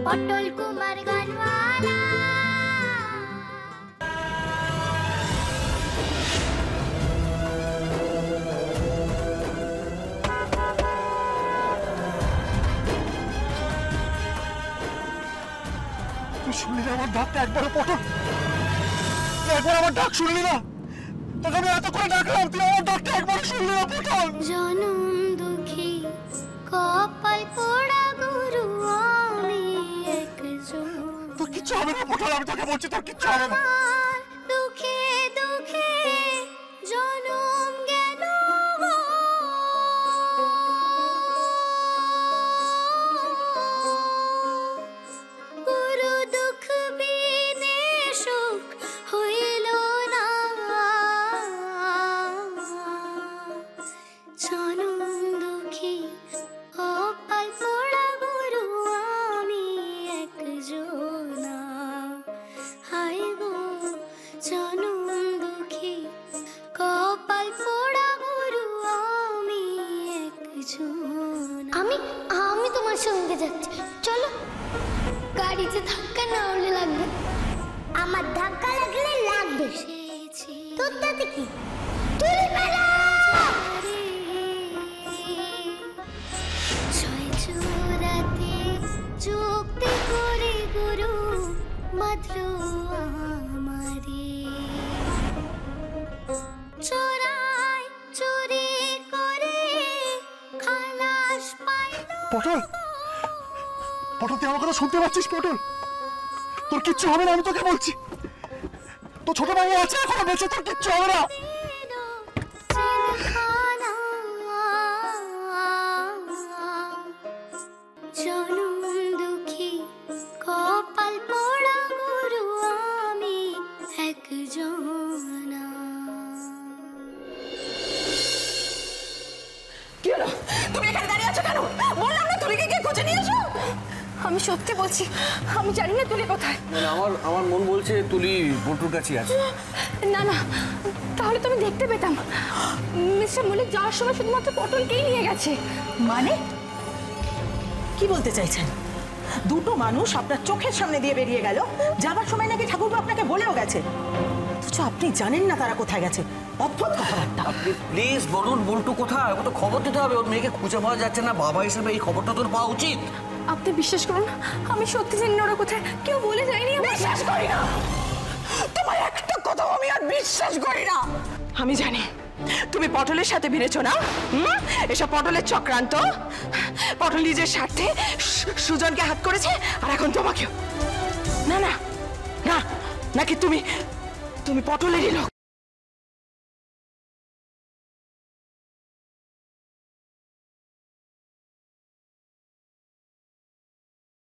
পটল কুমার গানওয়ালা। শুনলি না আমার ডাকটা একবারও? পটল, একবার আমার ডাক শুনলি না? তোকে আমি এত করে ডাকলাম, তুই আমার ডাকটা একবার শুনলি না? পটল, জনম দুঃখী কপাল পোড়া গুরু আমি একজন। তোর কিচ্ছু হবে না পটল, আমি তোকে বলছি তোর কিচ্ছু হবে না। দুঃখে দুঃখে জনম গেল গুরু, দুঃখ বিনে সুখ হইল না। জনম দুঃখী কপাল পোড়া গুরু আমি একজন। হায় গো জনম দুঃখী কপাল পোড়া গুরু আমি একজন। আমি তোমার সঙ্গে যাচ্ছি, চলো। গাড়িতে ধাক্কা না হলে লাগবে। আমার ধাক্কা লাগলে লাগবে, তোর তাতে কি? তুলে ফেলো। ছয় চোরাতে চোখতে করে গুরু বাঁধলো আমারে। চোরাই চুরি করে খালাস পাইল। পটল, পটল তুই আমার কথা শুনতে পাচ্ছিস? পটল, তোর কিচ্ছু হবে না, আমি তোকে বলছি। তোর ছোট বাবু আছে এখনো বেঁচে, তোর কিচ্ছু হবে না। জনম দুঃখী কপাল পোড়া গুরু আমি একজন। কি হলো? তুমি এখানে দাঁড়িয়ে আছো কেন? বললাম না তুলিকে গিয়ে খুঁজে নিয়ে এসো। আমি সত্যি বলছি, আমি জানি না তুলি কোথায়। আমার মন বলছে তুলি বল্টুর কাছে আছে। না না, তাহলে তো আমি দেখতে পেতাম। মিস্টার মল্লিক যাওয়ার সময় শুধুমাত্র পটলকেই নিয়ে গেছে। মানে কি বলতে চাইছেন? দুটো মানুষ আপনার চোখের সামনে দিয়ে বেরিয়ে গেল, যাবার সময় নাকি ঠাকুরপো আপনাকে বলেও গেছে, অথচ আপনি জানেন না তারা কোথায় গেছে। অদ্ভুত কথাবার্তা। আপনি প্লিজ বলুন বল্টু কোথায়? ওকে তো খবর দিতে হবে, ওর মেয়েকে খুঁজে পাওয়া যাচ্ছে না। বাবা হিসেবে এই খবরটা তোর পাওয়া উচিত। আপনি বিশ্বাস করুন, আমি সত্যি জানি না ওরা কোথায়, কেউ বলে যায়নি। বিশ্বাস করি না, তোমার একটা কথাও আমি আর বিশ্বাস করি না। আমি জানি তুমি পটলের সাথে ভিড়েছো না। এসব পটলের চক্রান্ত। পটল নিজের স্বার্থে সুজনকে হাত করেছে, আর এখন তোমাকেও। না না না, নাকি তুমি পটলেরই লোক।